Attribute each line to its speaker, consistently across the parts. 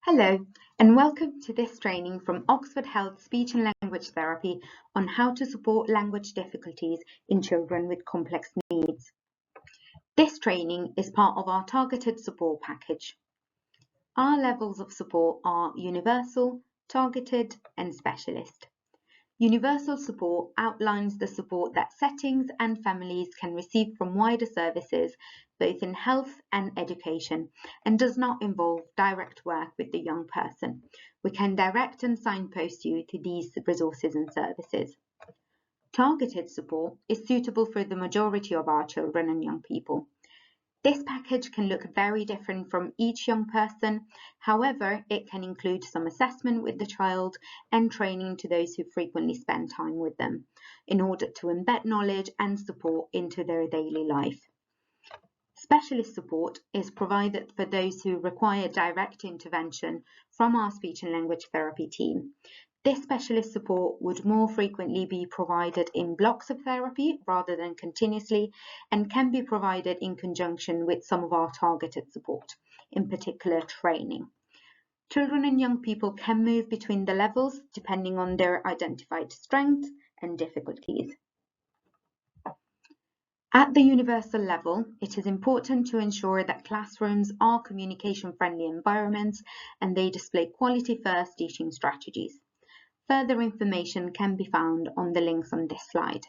Speaker 1: Hello, and welcome to this training from Oxford Health Speech and Language Therapy on how to support language difficulties in children with complex needs. This training is part of our targeted support package. Our levels of support are universal, targeted, and specialist. Universal support outlines the support that settings and families can receive from wider services, both in health and education, and does not involve direct work with the young person. We can direct and signpost you to these resources and services. Targeted support is suitable for the majority of our children and young people. This package can look very different from each young person. However, it can include some assessment with the child and training to those who frequently spend time with them in order to embed knowledge and support into their daily life. Specialist support is provided for those who require direct intervention from our speech and language therapy team. This specialist support would more frequently be provided in blocks of therapy rather than continuously, and can be provided in conjunction with some of our targeted support, in particular training. Children and young people can move between the levels depending on their identified strengths and difficulties. At the universal level, it is important to ensure that classrooms are communication-friendly environments and they display quality-first teaching strategies. Further information can be found on the links on this slide.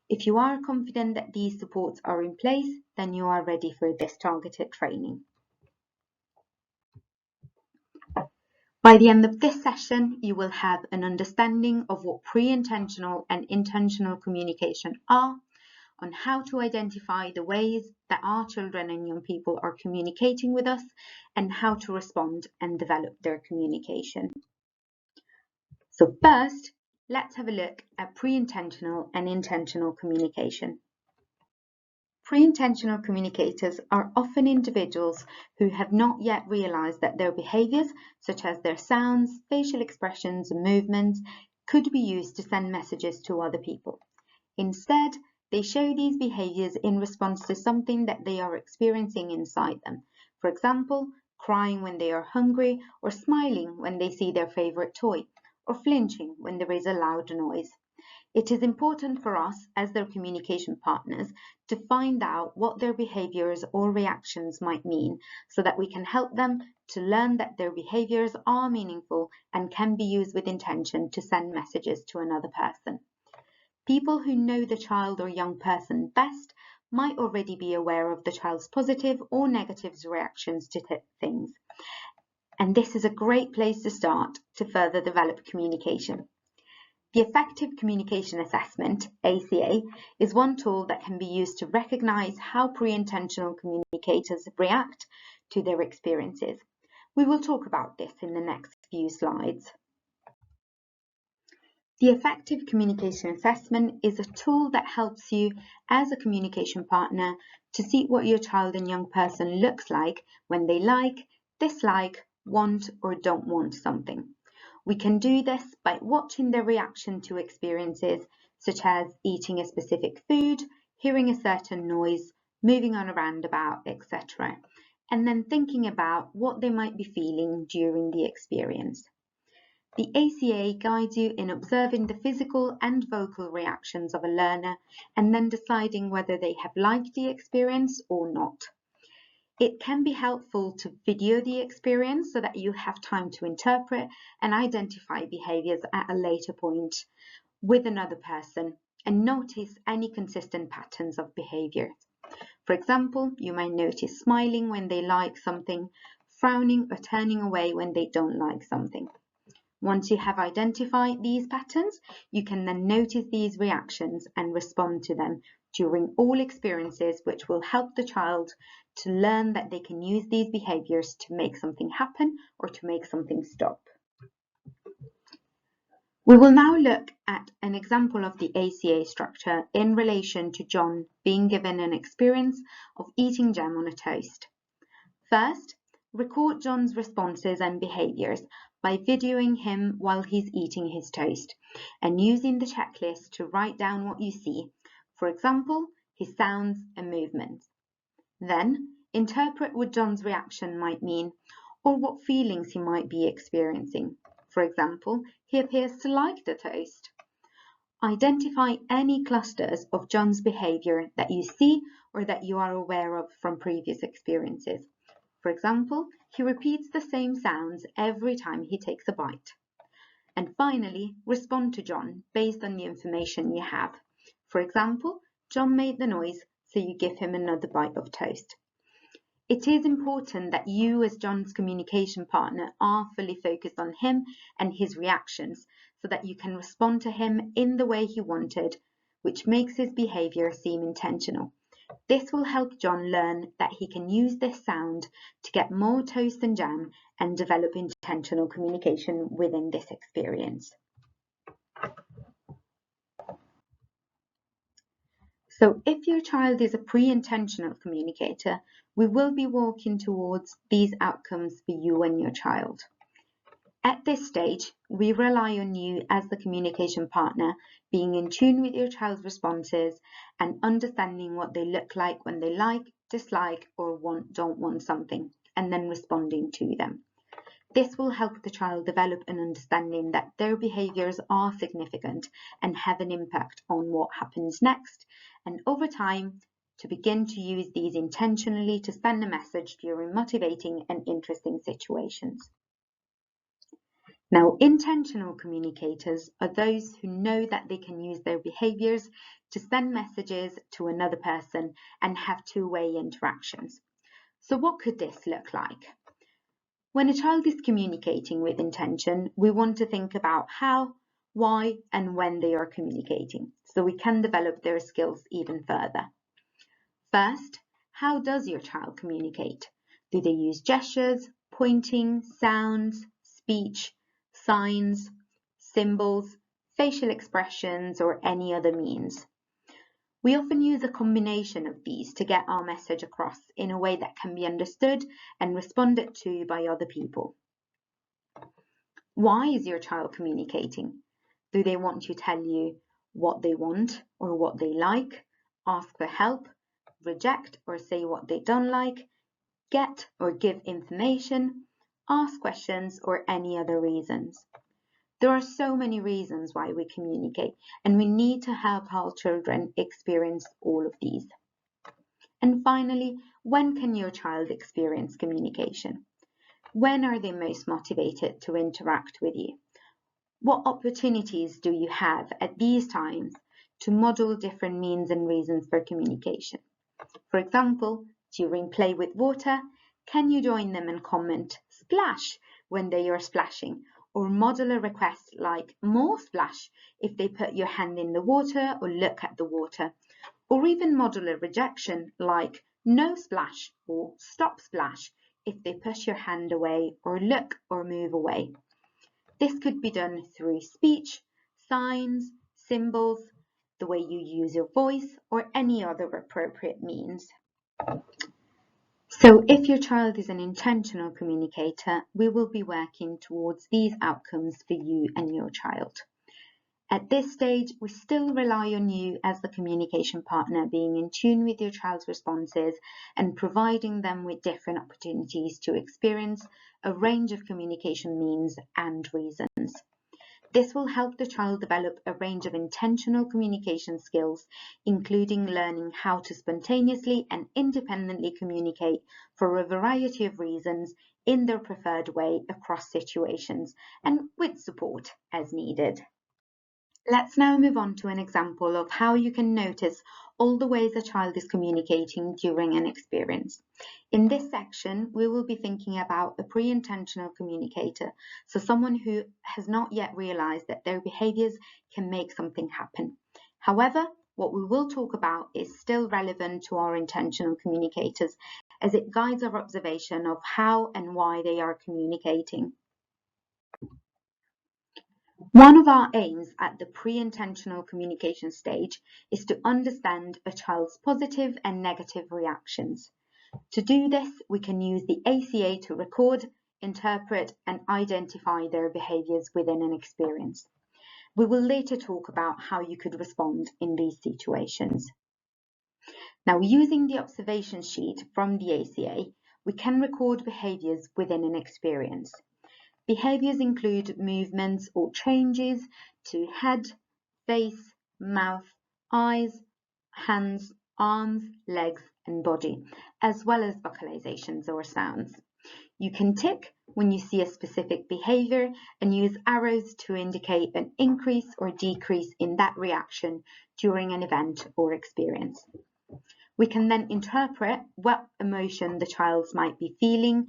Speaker 1: If you are confident that these supports are in place, then you are ready for this targeted training. By the end of this session, you will have an understanding of what pre-intentional and intentional communication are, on how to identify the ways that our children and young people are communicating with us, and how to respond and develop their communication. So first, let's have a look at pre-intentional and intentional communication. Pre-intentional communicators are often individuals who have not yet realized that their behaviors, such as their sounds, facial expressions, and movements, could be used to send messages to other people. Instead, they show these behaviors in response to something that they are experiencing inside them. For example, crying when they are hungry, or smiling when they see their favorite toy, or flinching when there is a loud noise. It is important for us as their communication partners to find out what their behaviors or reactions might mean, so that we can help them to learn that their behaviors are meaningful and can be used with intention to send messages to another person. People who know the child or young person best might already be aware of the child's positive or negative reactions to things. And this is a great place to start to further develop communication. The Effective Communication Assessment, ACA, is one tool that can be used to recognize how pre-intentional communicators react to their experiences. We will talk about this in the next few slides. The Effective Communication Assessment is a tool that helps you as a communication partner to see what your child and young person looks like when they like, dislike, want, or don't want something. We can do this by watching their reaction to experiences, such as eating a specific food, hearing a certain noise, moving on a roundabout, etc., and then thinking about what they might be feeling during the experience. The ACA guides you in observing the physical and vocal reactions of a learner and then deciding whether they have liked the experience or not. It can be helpful to video the experience so that you have time to interpret and identify behaviors at a later point with another person and notice any consistent patterns of behavior. For example, you might notice smiling when they like something, frowning or turning away when they don't like something. Once you have identified these patterns, you can then notice these reactions and respond to them during all experiences, which will help the child to learn that they can use these behaviors to make something happen or to make something stop. We will now look at an example of the ACA structure in relation to John being given an experience of eating jam on a toast. First, record John's responses and behaviors by videoing him while he's eating his toast and using the checklist to write down what you see, for example, his sounds and movements. Then, interpret what John's reaction might mean, or what feelings he might be experiencing. For example, he appears to like the toast. Identify any clusters of John's behaviour that you see or that you are aware of from previous experiences. For example, he repeats the same sounds every time he takes a bite. And finally, respond to John based on the information you have. For example, John made the noise, so you give him another bite of toast. It is important that you as John's communication partner are fully focused on him and his reactions so that you can respond to him in the way he wanted, which makes his behaviour seem intentional. This will help John learn that he can use this sound to get more toast and jam and develop intentional communication within this experience. So if your child is a pre-intentional communicator, we will be working towards these outcomes for you and your child. At this stage, we rely on you as the communication partner, being in tune with your child's responses and understanding what they look like when they like, dislike, or don't want something, and then responding to them. This will help the child develop an understanding that their behaviours are significant and have an impact on what happens next, and over time, to begin to use these intentionally to send a message during motivating and interesting situations. Now, intentional communicators are those who know that they can use their behaviours to send messages to another person and have two-way interactions. So what could this look like? When a child is communicating with intention, we want to think about how, why, and when they are communicating, so we can develop their skills even further. First, how does your child communicate? Do they use gestures, pointing, sounds, speech, signs, symbols, facial expressions, or any other means? We often use a combination of these to get our message across in a way that can be understood and responded to by other people. Why is your child communicating? Do they want to tell you what they want or what they like, ask for help, reject or say what they don't like, get or give information, ask questions, or any other reasons? There are so many reasons why we communicate, and we need to help our children experience all of these. And finally, when can your child experience communication? When are they most motivated to interact with you? What opportunities do you have at these times to model different means and reasons for communication? For example, during play with water, can you join them and comment splash when they are splashing, or model a request like more splash if they put your hand in the water or look at the water, or even model a rejection like no splash or stop splash if they push your hand away or look or move away. This could be done through speech, signs, symbols, the way you use your voice, or any other appropriate means. So if your child is an intentional communicator, we will be working towards these outcomes for you and your child. At this stage, we still rely on you as the communication partner, being in tune with your child's responses and providing them with different opportunities to experience a range of communication means and reasons. This will help the child develop a range of intentional communication skills, including learning how to spontaneously and independently communicate for a variety of reasons in their preferred way across situations and with support as needed. Let's now move on to an example of how you can notice all the ways a child is communicating during an experience. In this section, we will be thinking about a pre-intentional communicator, so someone who has not yet realized that their behaviors can make something happen. However, what we will talk about is still relevant to our intentional communicators, as it guides our observation of how and why they are communicating. One of our aims at the pre-intentional communication stage is to understand a child's positive and negative reactions. To do this, we can use the ACA to record, interpret, and identify their behaviours within an experience. We will later talk about how you could respond in these situations. Now, using the observation sheet from the ACA, we can record behaviours within an experience. Behaviours include movements or changes to head, face, mouth, eyes, hands, arms, legs and body, as well as vocalizations or sounds. You can tick when you see a specific behaviour and use arrows to indicate an increase or decrease in that reaction during an event or experience. We can then interpret what emotion the child might be feeling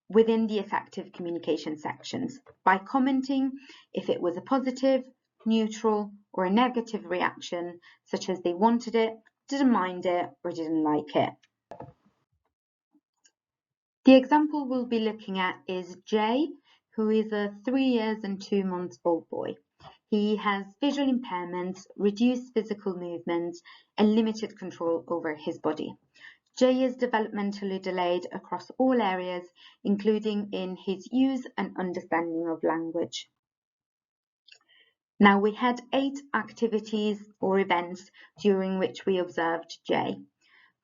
Speaker 1: within the effective communication sections by commenting if it was a positive, neutral, or a negative reaction, such as they wanted it, didn't mind it, or didn't like it. The example we'll be looking at is Jay, who is a 3 years and 2 months old boy. He has visual impairments, reduced physical movements, and limited control over his body. Jay is developmentally delayed across all areas, including in his use and understanding of language. Now, we had 8 activities or events during which we observed Jay.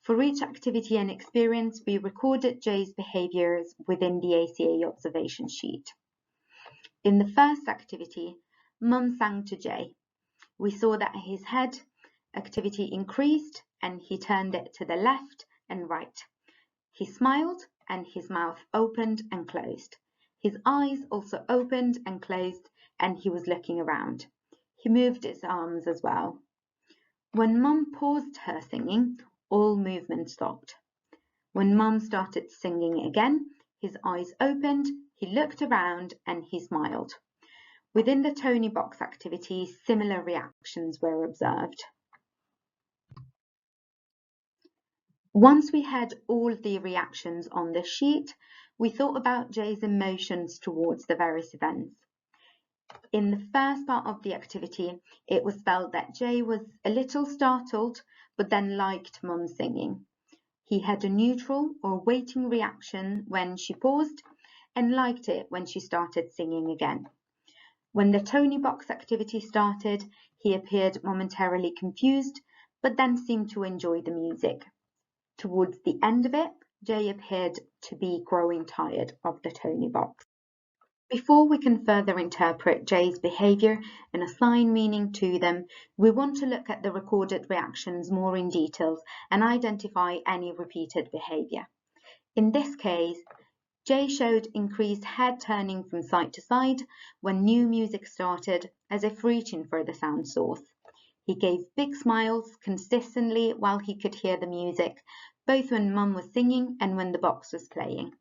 Speaker 1: For each activity and experience, we recorded Jay's behaviours within the ACA observation sheet. In the first activity, Mum sang to Jay. We saw that his head activity increased and he turned it to the left and right. He smiled and his mouth opened and closed. His eyes also opened and closed and he was looking around. He moved his arms as well. When Mum paused her singing, all movement stopped. When Mum started singing again, his eyes opened, he looked around and he smiled. Within the Tony box activity, similar reactions were observed. Once we had all the reactions on the sheet, we thought about Jay's emotions towards the various events. In the first part of the activity, it was felt that Jay was a little startled, but then liked Mum singing. He had a neutral or waiting reaction when she paused and liked it when she started singing again. When the Tony box activity started, he appeared momentarily confused, but then seemed to enjoy the music. Towards the end of it, Jay appeared to be growing tired of the Tony box. Before we can further interpret Jay's behaviour and assign meaning to them, we want to look at the recorded reactions more in detail and identify any repeated behaviour. In this case, Jay showed increased head turning from side to side when new music started, as if reaching for the sound source. He gave big smiles consistently while he could hear the music, both when Mum was singing and when the box was playing.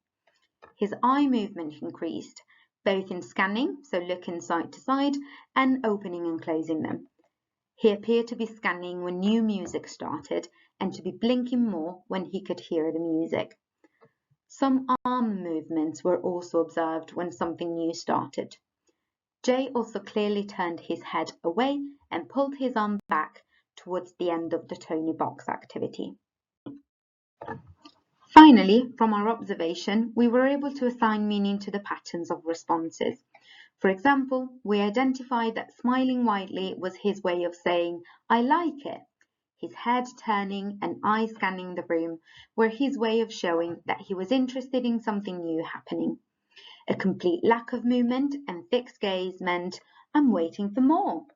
Speaker 1: His eye movement increased, both in scanning, so looking side to side, and opening and closing them. He appeared to be scanning when new music started and to be blinking more when he could hear the music. Some arm movements were also observed when something new started. Jay also clearly turned his head away and pulled his arm back towards the end of the Tony box activity. Finally, from our observation, we were able to assign meaning to the patterns of responses. For example, we identified that smiling widely was his way of saying, "I like it." His head turning and eyes scanning the room were his way of showing that he was interested in something new happening. A complete lack of movement and fixed gaze meant, "I'm waiting for more."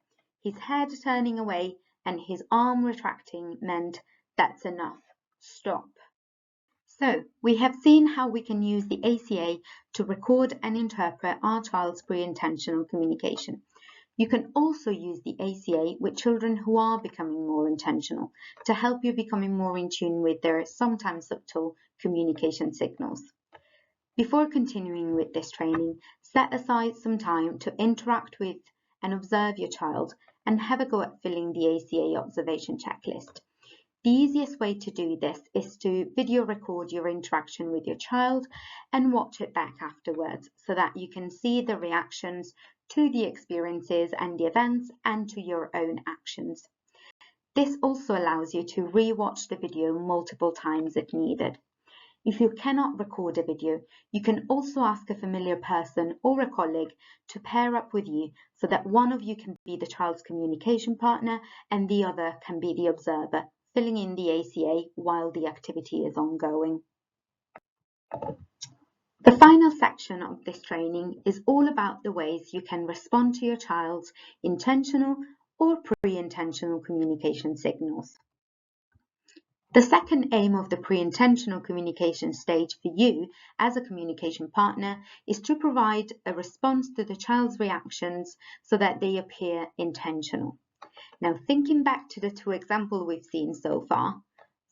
Speaker 1: His head turning away and his arm retracting meant, "That's enough, stop." So, we have seen how we can use the ACA to record and interpret our child's pre-intentional communication. You can also use the ACA with children who are becoming more intentional to help you becoming more in tune with their sometimes subtle communication signals. Before continuing with this training, set aside some time to interact with and observe your child and have a go at filling the ACA observation checklist. The easiest way to do this is to video record your interaction with your child and watch it back afterwards so that you can see the reactions to the experiences and the events and to your own actions. This also allows you to re-watch the video multiple times if needed. If you cannot record a video, you can also ask a familiar person or a colleague to pair up with you so that one of you can be the child's communication partner and the other can be the observer, filling in the ACA while the activity is ongoing. The final section of this training is all about the ways you can respond to your child's intentional or pre-intentional communication signals. The second aim of the pre-intentional communication stage for you as a communication partner is to provide a response to the child's reactions so that they appear intentional. Now, thinking back to the two examples we've seen so far,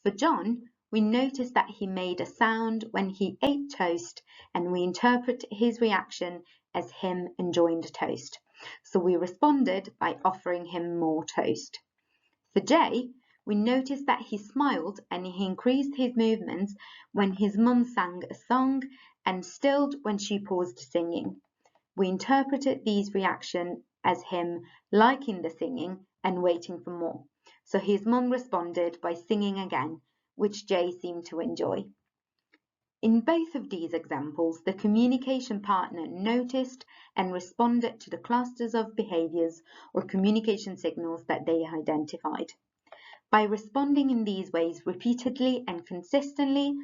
Speaker 1: for John, we noticed that he made a sound when he ate toast, and we interpret his reaction as him enjoying the toast. So we responded by offering him more toast. For Jay, we noticed that he smiled and he increased his movements when his mum sang a song and stilled when she paused singing. We interpreted these reactions as him liking the singing and waiting for more. So his mum responded by singing again, which Jay seemed to enjoy. In both of these examples, the communication partner noticed and responded to the clusters of behaviors or communication signals that they identified. By responding in these ways repeatedly and consistently,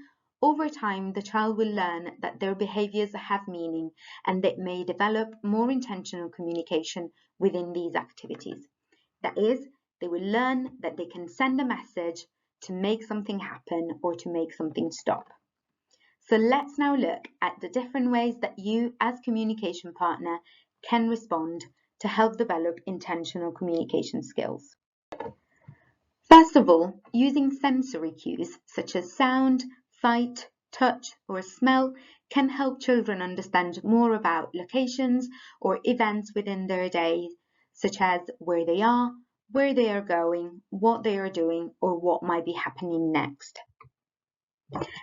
Speaker 1: over time the child will learn that their behaviors have meaning and they may develop more intentional communication within these activities. That is, they will learn that they can send a message to make something happen or to make something stop. So let's now look at the different ways that you as communication partner can respond to help develop intentional communication skills. First of all, using sensory cues such as sound, sight, touch, or smell can help children understand more about locations or events within their day, such as where they are going, what they are doing, or what might be happening next.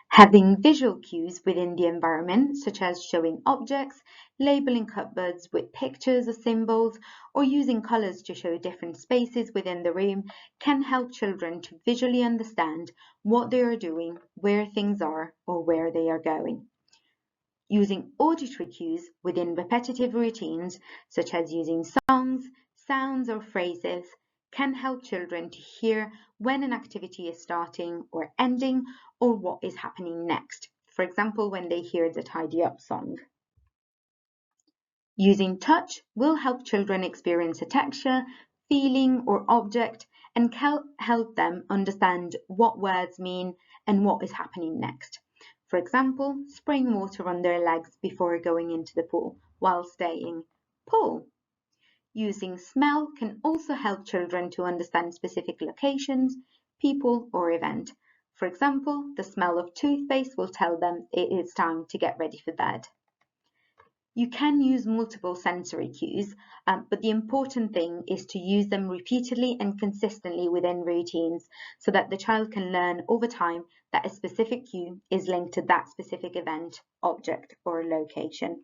Speaker 1: Having visual cues within the environment, such as showing objects, labeling cupboards with pictures or symbols, or using colours to show different spaces within the room, can help children to visually understand what they are doing, where things are, or where they are going. Using auditory cues within repetitive routines, such as using songs, sounds, or phrases, can help children to hear when an activity is starting or ending or what is happening next. For example, when they hear the Tidy Up song. Using touch will help children experience a texture, feeling, or object and help them understand what words mean and what is happening next. For example, spraying water on their legs before going into the pool while saying, "Pool." Using smell can also help children to understand specific locations, people, or event. For example, the smell of toothpaste will tell them it is time to get ready for bed. You can use multiple sensory cues, but the important thing is to use them repeatedly and consistently within routines so that the child can learn over time that a specific cue is linked to that specific event, object, or location.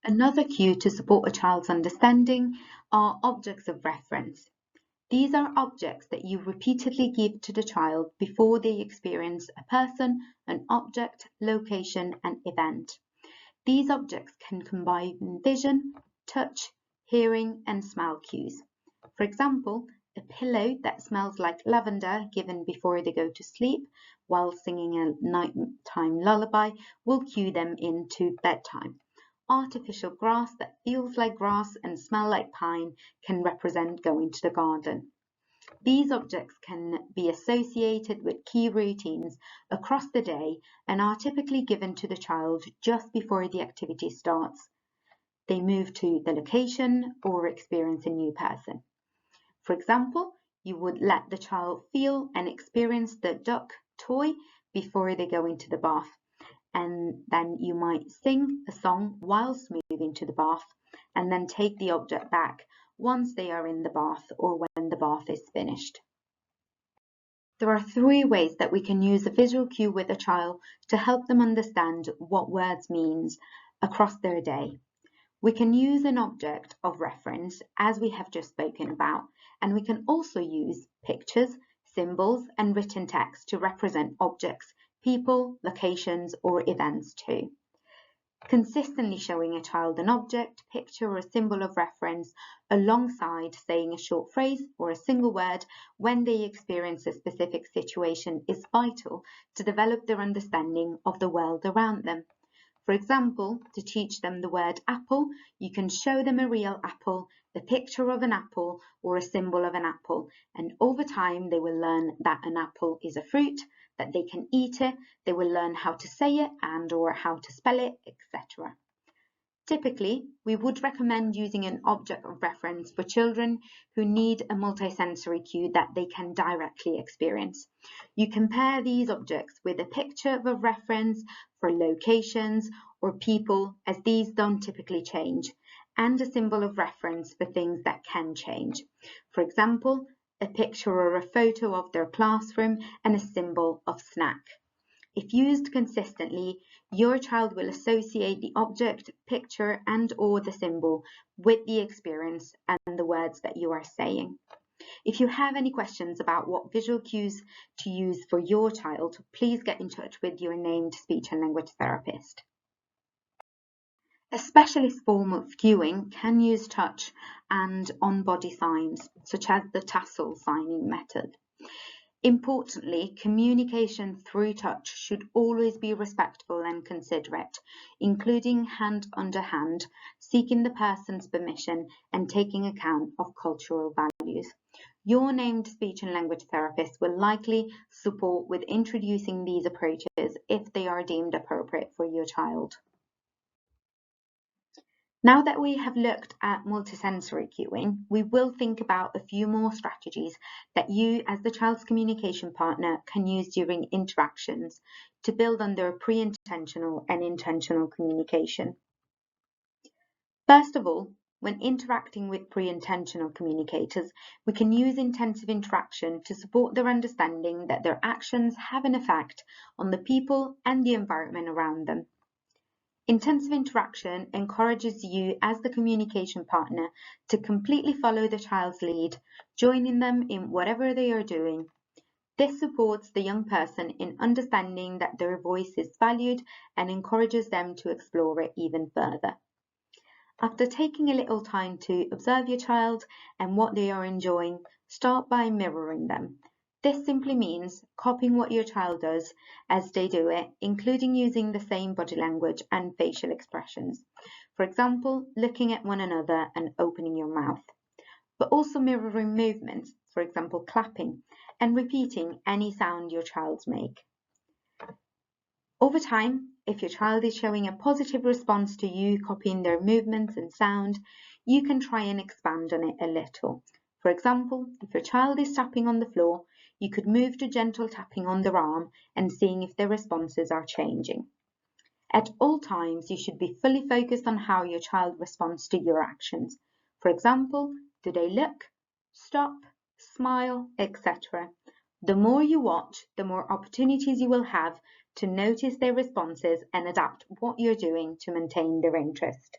Speaker 1: Another cue to support a child's understanding are objects of reference. These are objects that you repeatedly give to the child before they experience a person, an object, location, and event. These objects can combine vision, touch, hearing, and smell cues. For example, a pillow that smells like lavender given before they go to sleep while singing a nighttime lullaby will cue them into bedtime. Artificial grass that feels like grass and smell like pine can represent going to the garden. These objects can be associated with key routines across the day and are typically given to the child just before the activity starts. They move to the location or experience a new person. For example, you would let the child feel and experience the duck toy before they go into the bath. And then you might sing a song whilst moving to the bath and then take the object back once they are in the bath or when the bath is finished. There are 3 ways that we can use a visual cue with a child to help them understand what words means across their day. We can use an object of reference as we have just spoken about, and we can also use pictures, symbols, and written text to represent objects, people, locations, or events too. Consistently showing a child an object, picture or symbol of reference alongside saying a short phrase or a single word when they experience a specific situation is vital to develop their understanding of the world around them. For example, to teach them the word apple, you can show them a real apple, the picture of an apple, or a symbol of an apple, and over time they will learn that an apple is a fruit, that they can eat it, they will learn how to say it and or how to spell it, etc. Typically, we would recommend using an object of reference for children who need a multisensory cue that they can directly experience. You compare these objects with a picture of a reference for locations or people, as these don't typically change, and a symbol of reference for things that can change. For example, a picture or a photo of their classroom and a symbol of snack. If used consistently, your child will associate the object, picture, and or the symbol with the experience and the words that you are saying. If you have any questions about what visual cues to use for your child, please get in touch with your named speech and language therapist. A specialist form of cueing can use touch and on-body signs, such as the tassel signing method. Importantly, communication through touch should always be respectful and considerate, including hand under hand, seeking the person's permission and taking account of cultural values. Your named speech and language therapist will likely support with introducing these approaches if they are deemed appropriate for your child. Now that we have looked at multisensory cueing, we will think about a few more strategies that you as the child's communication partner can use during interactions to build on their pre-intentional and intentional communication. First of all, when interacting with pre-intentional communicators, we can use intensive interaction to support their understanding that their actions have an effect on the people and the environment around them. Intensive interaction encourages you as the communication partner to completely follow the child's lead, joining them in whatever they are doing. This supports the young person in understanding that their voice is valued and encourages them to explore it even further. After taking a little time to observe your child and what they are enjoying, start by mirroring them. This simply means copying what your child does as they do it, including using the same body language and facial expressions. For example, looking at one another and opening your mouth. But also mirroring movements, for example, clapping, and repeating any sound your child makes. Over time, if your child is showing a positive response to you copying their movements and sound, you can try and expand on it a little. For example, if your child is tapping on the floor, you could move to gentle tapping on their arm and seeing if their responses are changing. At all times, you should be fully focused on how your child responds to your actions. For example, do they look, stop, smile, etc. The more you watch, the more opportunities you will have to notice their responses and adapt what you're doing to maintain their interest.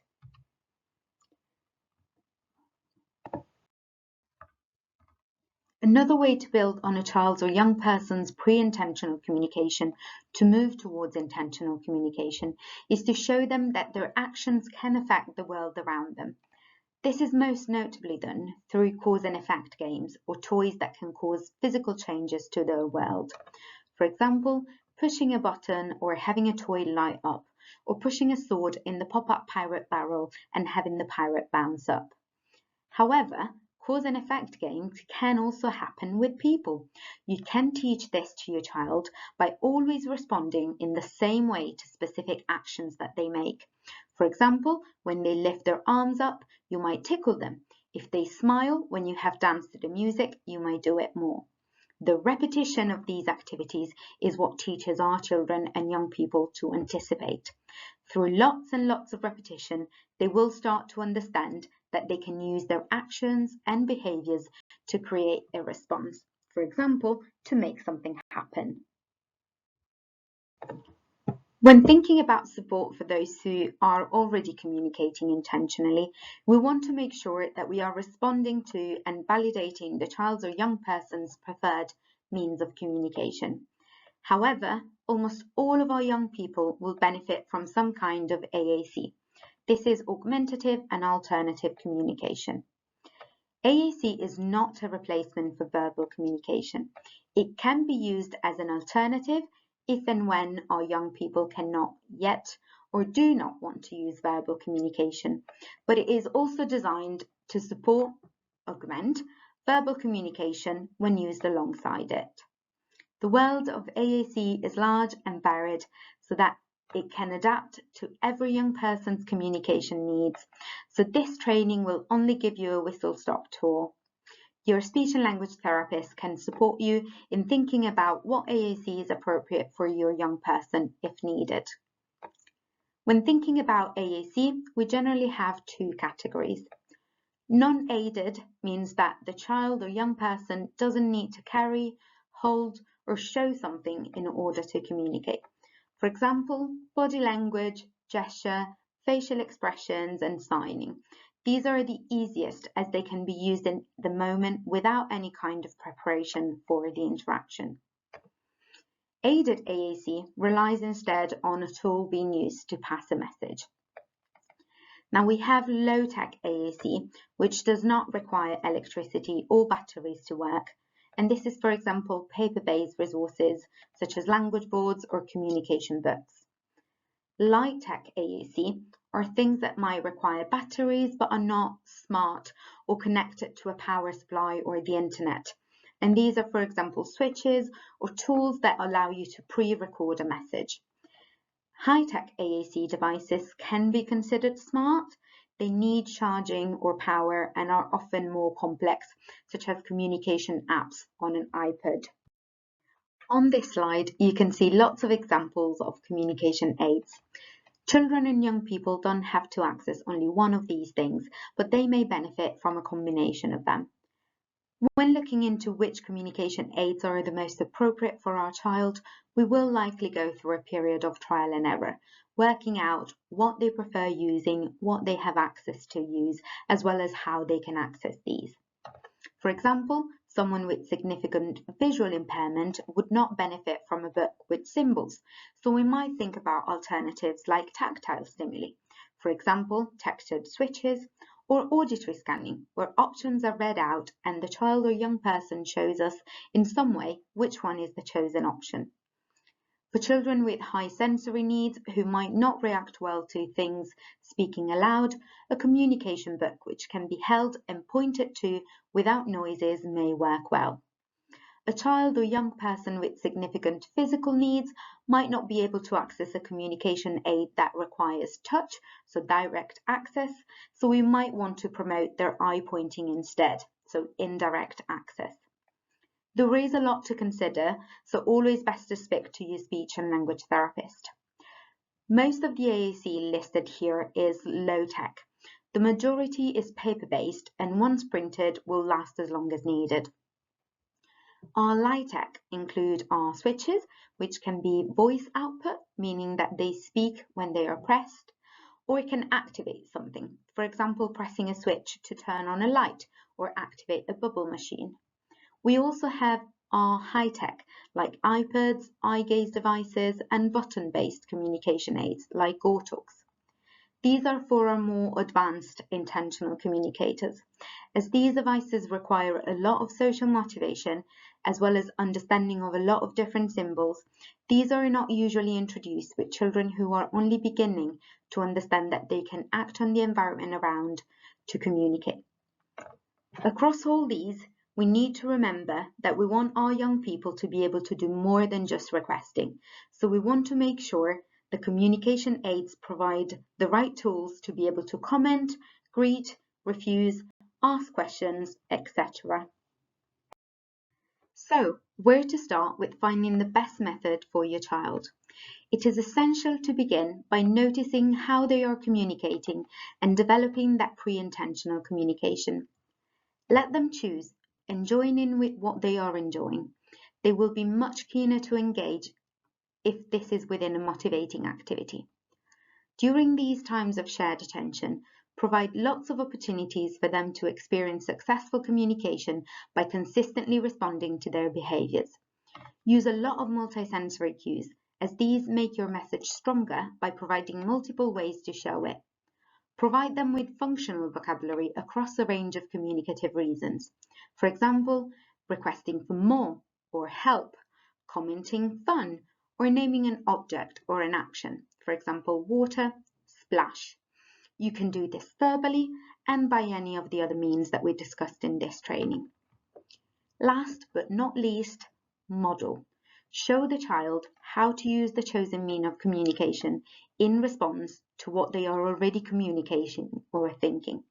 Speaker 1: Another way to build on a child's or young person's pre-intentional communication to move towards intentional communication is to show them that their actions can affect the world around them. This is most notably done through cause and effect games or toys that can cause physical changes to their world. For example, pushing a button or having a toy light up, or pushing a sword in the pop-up pirate barrel and having the pirate bounce up. However, cause and effect games can also happen with people. You can teach this to your child by always responding in the same way to specific actions that they make. For example, when they lift their arms up, you might tickle them. If they smile when you have danced to the music, you might do it more. The repetition of these activities is what teaches our children and young people to anticipate. Through lots and lots of repetition, they will start to understand that they can use their actions and behaviors to create a response. For example, to make something happen. When thinking about support for those who are already communicating intentionally, we want to make sure that we are responding to and validating the child's or young person's preferred means of communication. However, almost all of our young people will benefit from some kind of AAC. This is augmentative and alternative communication. AAC is not a replacement for verbal communication. It can be used as an alternative if and when our young people cannot yet or do not want to use verbal communication, but it is also designed to support, augment, verbal communication when used alongside it. The world of AAC is large and varied so that it can adapt to every young person's communication needs. So this training will only give you a whistle-stop tour. Your speech and language therapist can support you in thinking about what AAC is appropriate for your young person if needed. When thinking about AAC, we generally have two categories. Non-aided means that the child or young person doesn't need to carry, hold, or show something in order to communicate. For example, body language, gesture, facial expressions, and signing. These are the easiest as they can be used in the moment without any kind of preparation for the interaction. Aided AAC relies instead on a tool being used to pass a message. Now we have low-tech AAC, which does not require electricity or batteries to work. And this is, for example, paper-based resources such as language boards or communication books. Light-tech AAC are things that might require batteries but are not smart or connected to a power supply or the internet. And these are, for example, switches or tools that allow you to pre-record a message. High-tech AAC devices can be considered smart. They need charging or power and are often more complex, such as communication apps on an iPad. On this slide, you can see lots of examples of communication aids. Children and young people don't have to access only one of these things, but they may benefit from a combination of them. When looking into which communication aids are the most appropriate for our child, we will likely go through a period of trial and error, working out what they prefer using, what they have access to use, as well as how they can access these. For example, someone with significant visual impairment would not benefit from a book with symbols, so we might think about alternatives like tactile stimuli, for example, textured switches, or auditory scanning, where options are read out and the child or young person shows us in some way which one is the chosen option. For children with high sensory needs who might not react well to things speaking aloud, a communication book which can be held and pointed to without noises may work well. A child or young person with significant physical needs might not be able to access a communication aid that requires touch, so direct access, so we might want to promote their eye pointing instead, so indirect access. There is a lot to consider, so always best to speak to your speech and language therapist. Most of the AAC listed here is low-tech. The majority is paper-based and once printed will last as long as needed. Our light-tech include our switches, which can be voice output, meaning that they speak when they are pressed, or it can activate something, for example, pressing a switch to turn on a light or activate a bubble machine. We also have our high-tech, like iPads, eye gaze devices, and button-based communication aids, like GoTalks. These are for our more advanced intentional communicators, as these devices require a lot of social motivation, as well as understanding of a lot of different symbols. These are not usually introduced with children who are only beginning to understand that they can act on the environment around to communicate. Across all these, we need to remember that we want our young people to be able to do more than just requesting. So we want to make sure the communication aids provide the right tools to be able to comment, greet, refuse, ask questions, etc. So, where to start with finding the best method for your child? It is essential to begin by noticing how they are communicating and developing that pre-intentional communication. Let them choose and join in with what they are enjoying. They will be much keener to engage if this is within a motivating activity. During these times of shared attention, provide lots of opportunities for them to experience successful communication by consistently responding to their behaviours. Use a lot of multisensory cues, as these make your message stronger by providing multiple ways to show it. Provide them with functional vocabulary across a range of communicative reasons. For example, requesting for more or help, commenting fun, or naming an object or an action. For example, water, splash. You can do this verbally and by any of the other means that we discussed in this training. Last but not least, model. Show the child how to use the chosen mean of communication in response to what they are already communicating or thinking.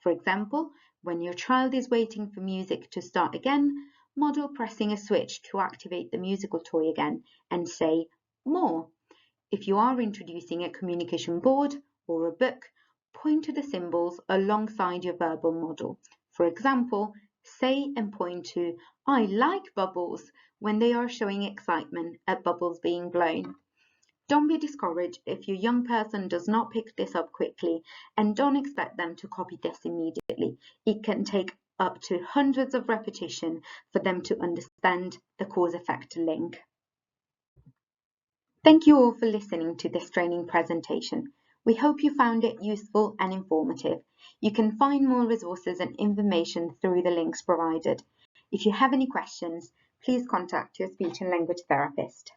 Speaker 1: For example, when your child is waiting for music to start again, model pressing a switch to activate the musical toy again and say more. If you are introducing a communication board or a book, point to the symbols alongside your verbal model. For example, say and point to "I like bubbles" when they are showing excitement at bubbles being blown. Don't be discouraged if your young person does not pick this up quickly, and don't expect them to copy this immediately. It can take up to hundreds of repetitions for them to understand the cause-effect link. Thank you all for listening to this training presentation. We hope you found it useful and informative. You can find more resources and information through the links provided. If you have any questions, please contact your speech and language therapist.